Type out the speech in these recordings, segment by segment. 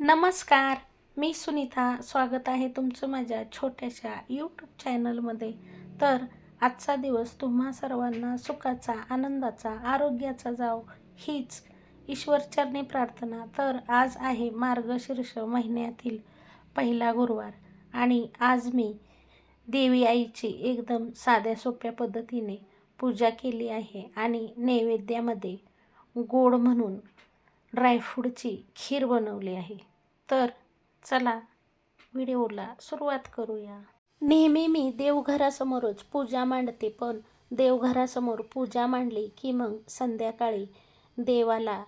नमस्कार, मी सुनीता. स्वागत आहे तुमचं माझ्या छोट्याशा यूट्यूब चॅनलमध्ये. तर आजचा दिवस तुम्हा सर्वांना सुखाचा, आनंदाचा, आरोग्याचा जावो हीच ईश्वरचरणी प्रार्थना. तर आज आहे मार्गशीर्ष महिन्यातील पहिला गुरुवार आणि आज मी देवी आईची एकदम साध्या सोप्या पद्धतीने पूजा केली आहे आणि नैवेद्यामध्ये गोड म्हणून ड्रायफ्रूटची खीर बनवली आहे. तर चला व्हिडिओला सुरुवात करूया. नेहमी मी देवघरासमोरच पूजा मांडते, पण देवघरासमोर पूजा मांडली की मग संध्याकाळी देवाला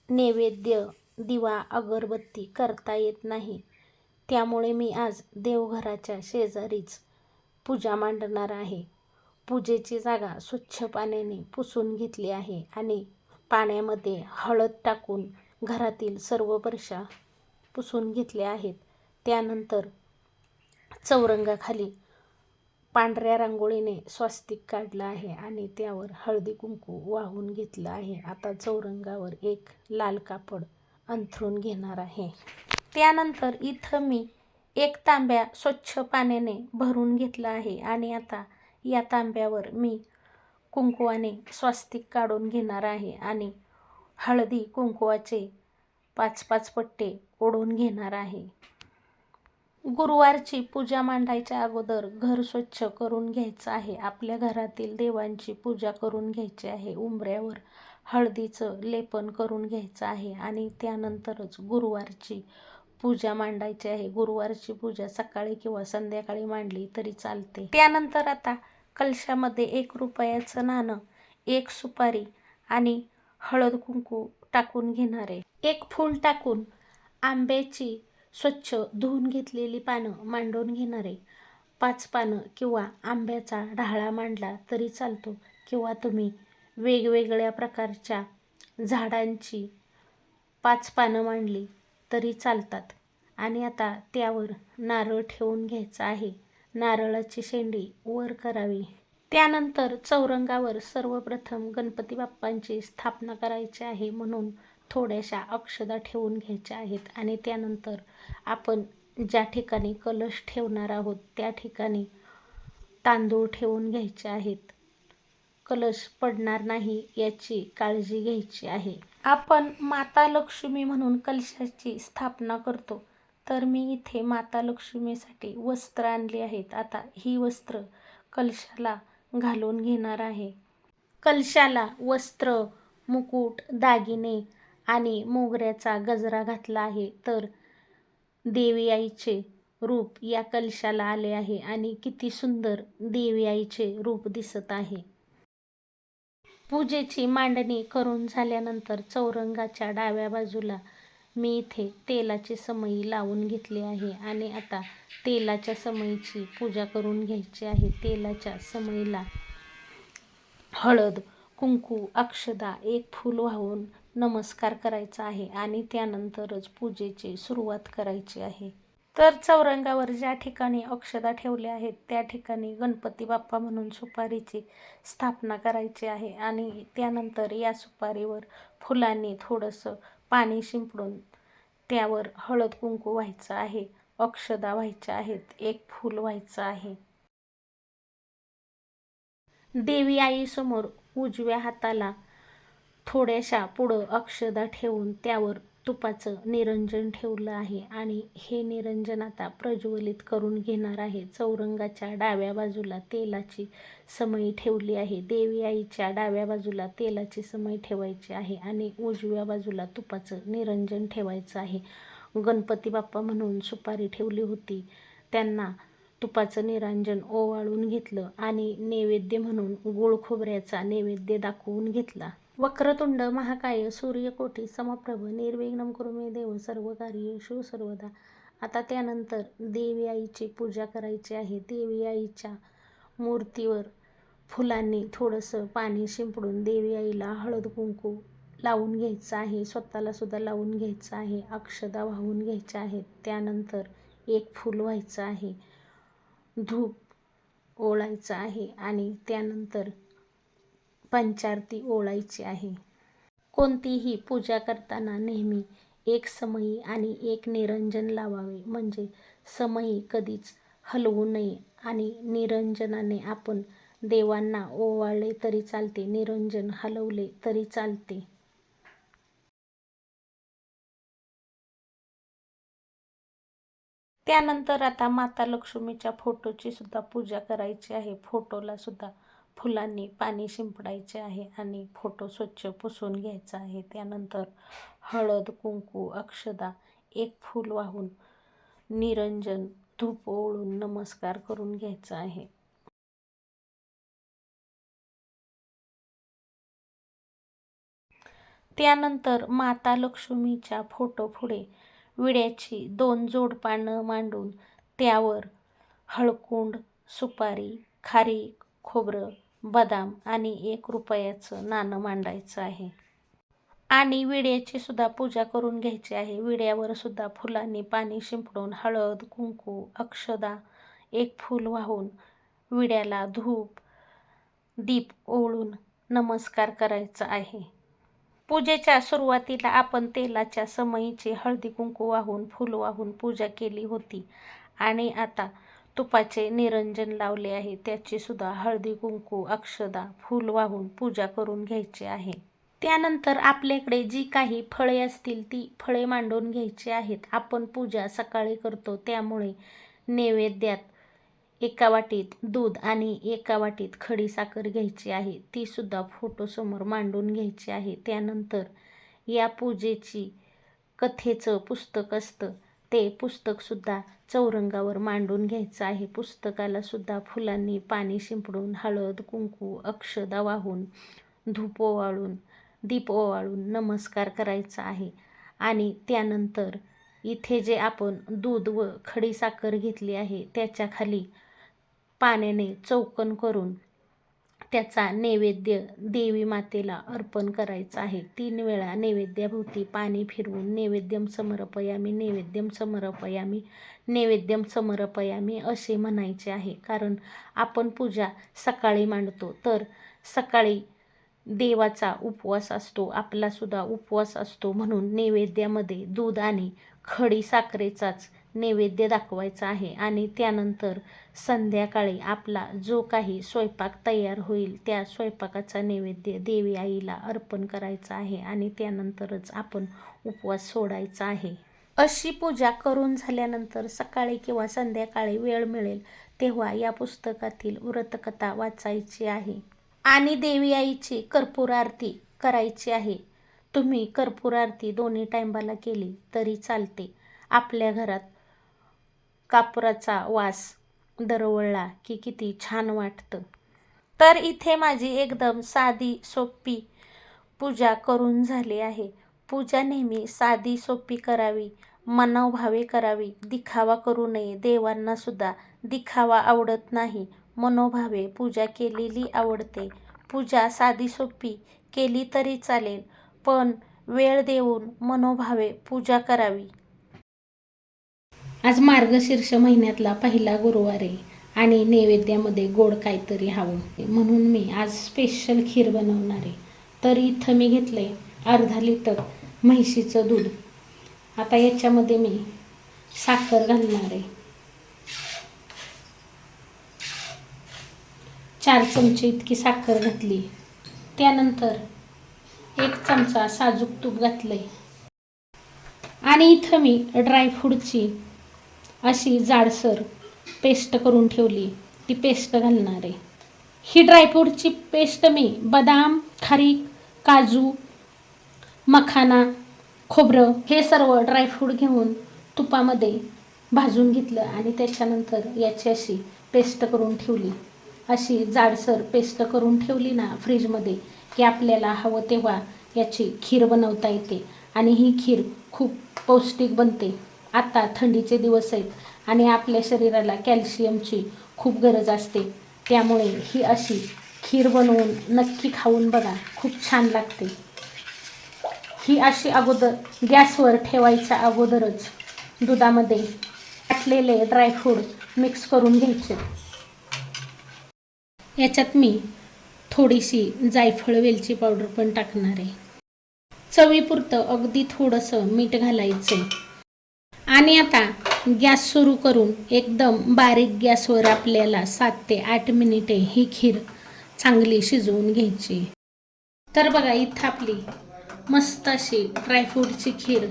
नैवेद्य, दिवा, अगरबत्ती करता येत नाही. त्यामुळे मी आज देवघराच्या शेजारीच पूजा मांडणार आहे. पूजेची जागा स्वच्छ पाण्याने पुसून घेतली आहे आणि पाण्यामध्ये हळद टाकून घरातील सर्व फरशा पुसून घेतल्या आहेत. त्यानंतर चौरंगाखाली पांढऱ्या रांगोळीने स्वास्तिक काढलं आहे आणि त्यावर हळदी कुंकू वाहून घेतलं आहे. आता चौरंगावर एक लाल कापड अंथरून घेणार आहे. त्यानंतर इथं मी एक तांब्या स्वच्छ पाण्याने भरून घेतला आहे आणि आता या तांब्यावर मी कुंकवाने स्वास्तिक काढून घेणार आहे आणि हळदी कुंकवाचे 5-5 पट्टे ओढून घेणार आहे. गुरुवारची पूजा मांडायच्या अगोदर घर स्वच्छ करून घ्यायचं आहे. आपल्या घरातील देवांची पूजा करून घ्यायची आहे. उंबऱ्यावर हळदीचं लेपन करून घ्यायचं आहे आणि त्यानंतरच गुरुवारची पूजा मांडायची आहे. गुरुवारची पूजा सकाळी किंवा संध्याकाळी मांडली तरी चालते. त्यानंतर आता कलशामध्ये 1 रुपयाचं नाणं, 1 सुपारी आणि हळद कुंकू टाकून घेणार आहे. 1 फूल टाकून आंब्याची स्वच्छ धुवून घेतलेली पानं मांडून घेणार आहे. 5 पानं किंवा आंब्याचा ढाळा मांडला तरी चालतो किंवा तुम्ही वेगवेगळ्या प्रकारच्या झाडांची 5 पानं मांडली तरी चालतात. आणि आता त्यावर नारळ ठेवून घ्यायचा आहे. नारळाची शेंडी वर करावी. त्यानंतर चौरंगावर सर्वप्रथम गणपती बाप्पांची स्थापना करायची आहे, म्हणून थोड्याशा अक्षता ठेवून घ्यायच्या आहेत आणि त्यानंतर आपण ज्या ठिकाणी कलश ठेवणार आहोत त्या ठिकाणी तांदूळ ठेवून घ्यायचे आहेत. कलश पडणार नाही याची काळजी घ्यायची आहे. आपण माता लक्ष्मी म्हणून कलशाची स्थापना करतो, तर मी इथे माता लक्ष्मीसाठी वस्त्र आणली आहेत. आता ही वस्त्र कलशाला घालून घेणार आहे. कलशाला वस्त्र, मुकुट, दागिने आणि मोगऱ्याचा गजरा घातला आहे. तर देवी आईचे रूप या कलशाला आले आहे आणि किती सुंदर देवी आईचे रूप दिसत आहे. पूजेची मांडणी करून झाल्यानंतर चौरंगाच्या डाव्या बाजूला मी इथे तेलाची समई लावून घेतली आहे आणि आता तेलाच्या समईची पूजा करून घ्यायची आहे. तेलाच्या समईला हळद, कुंकू, अक्षदा, 1 फूल वाहून नमस्कार करायचा आहे आणि त्यानंतरच पूजेची सुरुवात करायची आहे. तर चौरंगावर ज्या ठिकाणी अक्षदा ठेवल्या आहेत त्या ठिकाणी गणपती बाप्पा म्हणून सुपारीची स्थापना करायची आहे आणि त्यानंतर या सुपारीवर फुलांनी थोडंसं पाणी शिंपडून त्यावर हळद कुंकू व्हायचं आहे, अक्षदा व्हायच्या आहेत, 1 फूल व्हायचं आहे. देवी आईसमोर उजव्या हाताला थोड्याशा पुढं अक्षदा ठेवून त्यावर तुपाचं निरंजन ठेवलं आहे आणि हे निरंजन आता प्रज्वलित करून घेणार आहे. चौरंगाच्या डाव्या बाजूला तेलाची समई ठेवली आहे. देवी आईच्या डाव्या बाजूला तेलाची समई ठेवायची आहे आणि उजव्या बाजूला तुपाचं निरंजन ठेवायचं आहे. गणपती बाप्पा म्हणून सुपारी ठेवली होती, त्यांना तुपाचं निरंजन ओवाळून घेतलं आणि नैवेद्य म्हणून गूळ खोबऱ्याचा नैवेद्य दाखवून घेतला. वक्रतुंड महाकाय सूर्यकोटी समप्रभ निर्विघ्नं कुरु मे देव सर्वकार्येषु सर्वदा. आता त्यानंतर देवी आईची पूजा करायची आहे. देवी आईच्या मूर्तीवर फुलांनी थोडंसं पाणी शिंपडून देवी आईला हळद कुंकू लावून घ्यायचं आहे. स्वतःला सुद्धा लावून घ्यायचं आहे. अक्षदा वाहून घ्यायच्या आहेत. त्यानंतर 1 फूल व्हायचं आहे. धूप ओळायचं आहे आणि त्यानंतर पंचारती ओळायची आहे. कोणतीही पूजा करताना नेहमी एक समई आणि एक निरंजन लावावे, म्हणजे समई कधीच हलवू नये आणि निरंजनाने आपण देवांना ओवाळले तरी चालते, निरंजन हलवले तरी चालते. त्यानंतर आता माता लक्ष्मीच्या फोटोची सुद्धा पूजा करायची आहे. फोटोला सुद्धा फुलांनी पाणी शिंपडायचे आहे आणि फोटो स्वच्छ पुसून घ्यायचा आहे. त्यानंतर हळद, कुंकू, अक्षदा, एक फूल वाहून निरंजन, धूप ओवाळून नमस्कार करून घ्यायचा आहे. त्यानंतर माता लक्ष्मीच्या फोटो पुढे विड्याची 2 जोडपानं मांडून त्यावर हळकुंड, सुपारी, खारीक, खोबरं, बदाम आणि 1 रुपयाचं नाणं मांडायचं आहे. आणि विड्याची सुद्धा पूजा करून घ्यायची आहे. विड्यावर सुद्धा फुलांनी पाणी शिंपडून हळद, कुंकू, अक्षदा, 1 फूल वाहून विड्याला धूप, दीप ओवाळून नमस्कार करायचा आहे. पूजेच्या सुरुवातीला आपण तेलाच्या समईची हळदी कुंकू वाहून, फूल वाहून पूजा केली होती आणि आता तुपाचे निरंजन लावले आहे. त्याची सुद्धा हळदी कुंकू, अक्षदा, फूल वाहून पूजा करून घ्यायची आहे. त्यानंतर आपल्याकडे जी काही फळे असतील ती फळे मांडून घ्यायची आहेत. आपण पूजा सकाळी करतो, त्यामुळे नैवेद्यात 1 वाटीत दूध आणि 1 वाटीत खडी साखर घ्यायची आहे. ती सुद्धा फोटोसमोर मांडून घ्यायची आहे. त्यानंतर या पूजेची कथेचं पुस्तक असतं, ते पुस्तकसुद्धा चौरंगावर मांडून घ्यायचं आहे. पुस्तकाला सुद्धा फुलांनी पाणी शिंपडून हळद, कुंकू, अक्षदा वाहून, धूप ओवाळून, दीप ओवाळून नमस्कार करायचा आहे. आणि त्यानंतर इथे जे आपण दूध व खडी साखर घेतली आहे त्याच्या खाली पाण्याने चौकन करून त्याचा नैवेद्य देवी मातेला अर्पण करायचा आहे. 3 वेळा नैवेद्याभोवती पाणी फिरवून नैवेद्यम समर्पयामी, नैवेद्यम समर्पयामी, नैवेद्यम समर्पयामी असे म्हणायचे आहे. कारण आपण पूजा सकाळी मांडतो, तर सकाळी देवाचा उपवास असतो, आपलासुद्धा उपवास असतो, म्हणून नैवेद्यामध्ये दूध आणि खडी साखरेचाच नैवेद्य दाखवायचा आहे. आणि त्यानंतर संध्याकाळी आपला जो काही स्वयंपाक तयार होईल त्या स्वयंपाकाचा नैवेद्य देवी आईला अर्पण करायचा आहे आणि त्यानंतरच आपण उपवास सोडायचा आहे. अशी पूजा करून झाल्यानंतर सकाळी किंवा संध्याकाळी वेळ मिळेल तेव्हा या पुस्तकातील व्रतकथा वाचायची आहे आणि देवी आईची कर्पूर आरती करायची आहे. तुम्ही कर्पूर आरती दोन्ही टायमाला केली तरी चालते. आपल्या घरात कापुराचा वास दरवळला की किती छान वाटतं. तर इथे माझी एकदम साधी सोपी पूजा करून झाली आहे. पूजा नेहमी साधी सोपी करावी, मनोभावे करावी, दिखावा करू नये. देवांना सुद्धा दिखावा आवडत नाही, मनोभावे पूजा केलेली आवडते. पूजा साधी सोपी केली तरी चालेल, पण वेळ देऊन मनोभावे पूजा करावी. आज मार्गशीर्ष महिन्यातला पहिला गुरुवार आहे आणि नैवेद्यामध्ये गोड काहीतरी हवं, म्हणून मी आज स्पेशल खीर बनवणार आहे. तर इथं मी घेतलं आहे अर्धा लिटर म्हैशीचं दूध. आता याच्यामध्ये मी साखर घालणार आहे. 4 चमचे इतकी साखर घातली. त्यानंतर 1 चमचा साजूक तूप घातलं आहे आणि इथं मी ड्रायफ्रूटची अशी जाडसर पेस्ट करून ठेवली, ती पेस्ट घालणार आहे. ही ड्रायफ्रूटची पेस्ट मी बदाम, खारीक, काजू, मखाना, खोबरं हे सर्व ड्रायफ्रूट घेऊन तुपामध्ये भाजून घेतलं आणि त्याच्यानंतर याची अशी पेस्ट करून ठेवली. अशी जाडसर पेस्ट करून ठेवली ना फ्रीजमध्ये की आपल्याला हवं तेव्हा याची खीर बनवता येते आणि ही खीर खूप पौष्टिक बनते. आता थंडीचे दिवस आहेत आणि आपल्या शरीराला कॅल्शियमची खूप गरज असते, त्यामुळे ही अशी खीर बनवून नक्की खाऊन बघा, खूप छान लागते. ही अशी अगोदर गॅसवर ठेवायच्या अगोदरच दुधामध्ये टाकलेले ड्रायफ्रूट मिक्स करून घ्यायचे. याच्यात मी थोडीशी जायफळ वेलची पावडर पण टाकणार आहे. चवीपुरतं अगदी थोडंसं मीठ घालायचं आणि आता गॅस सुरू करून एकदम बारीक गॅसवर आपल्याला 7 ते 8 मिनिटे ही खीर चांगली शिजवून घ्यायची. तर बघा इथं आपली मस्त अशी ड्रायफ्रूटची खीर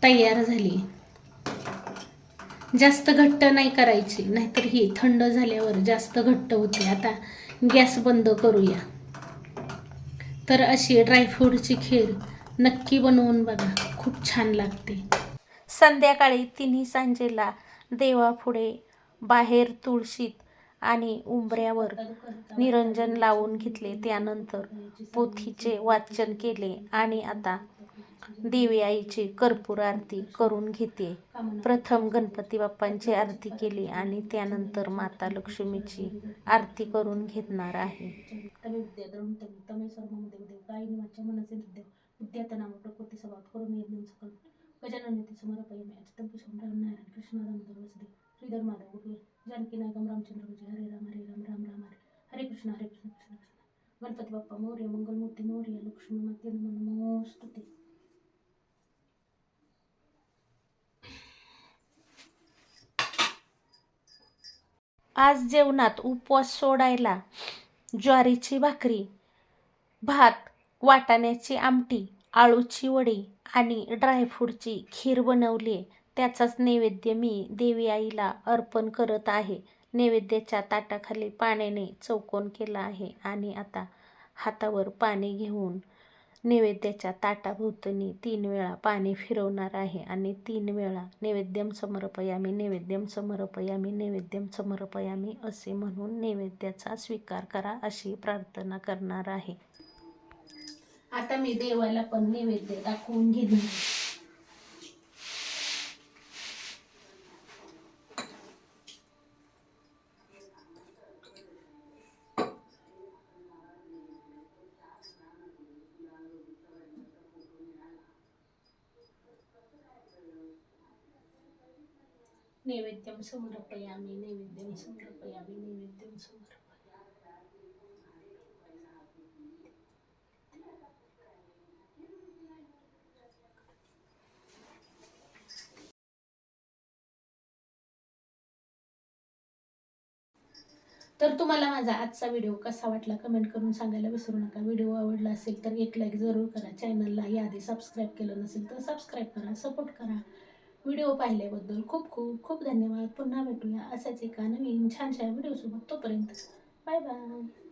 तयार झाली. जास्त घट्ट नाही करायची, नाहीतर ही थंड झाल्यावर जास्त घट्ट होते. आता गॅस बंद करूया. तर अशी ड्रायफ्रूटची खीर नक्की बनवून बघा, खूप छान लागते. संध्याकाळी तिन्ही सांजेला देवापुढे बाहेर तुळशीत आणि उंबऱ्यावर निरंजन लावून घेतले. त्यानंतर पोथीचे वाचन केले आणि आता देवी आईची कर्पूर आरती करून घेते. प्रथम गणपती बाप्पांची आरती केली आणि त्यानंतर माता लक्ष्मीची आरती करून घेणार आहे. गजानन समर्पयामि अच्युतं पुष्पं नारायण कृष्ण दामोदर वसुदेव श्रीधर माधव गोकुळ जानकी नायकं रामचंद्र विजय हरे राम राम राम हरे कृष्ण कृष्ण कृष्ण गणपती बाप्पा मोरया मंगलमूर्ती मोरया लक्ष्मी माते नमोस्तुते. आज जेवणात उपवास सोडायला ज्वारीची भाकरी, भात, वाटाण्याची आमटी, आळूची वडी आणि ड्रायफ्रूटची खीर बनवली. त्याचाच नैवेद्य मी देवी आईला अर्पण करत आहे. नैवेद्याच्या ताटाखाली पाण्याने चौकोन केला आहे आणि आता हातावर पाणी घेऊन नैवेद्याच्या ताटाभोवतणी 3 वेळा पाणी फिरवणार आहे आणि 3 वेळा नैवेद्यम समर्पयामी नैवेद्यम समर्पयामी नैवेद्यम समर्पयामी असे म्हणून नैवेद्याचा स्वीकार करा अशी प्रार्थना करणार आहे. आता मी देवाला पण नैवेद्य दाखवून घेणार. नैवेद्यम समर्पयामी नैवेद्यम समर्पयामी नैवेद्यम समर्पयामी. तर तुम्हाला माझा आजचा व्हिडिओ कसा वाटला कमेंट करून सांगायला विसरू नका. व्हिडिओ आवडला असेल तर एक लाईक जरूर करा. चॅनलला याआधी सबस्क्राईब केलं नसेल तर सबस्क्राईब करा, सपोर्ट करा. व्हिडिओ पाहिल्याबद्दल खूप खूप खूप धन्यवाद. पुन्हा भेटूया असाच एका नवीन छानशा व्हिडिओसोबत. तोपर्यंत बाय बाय.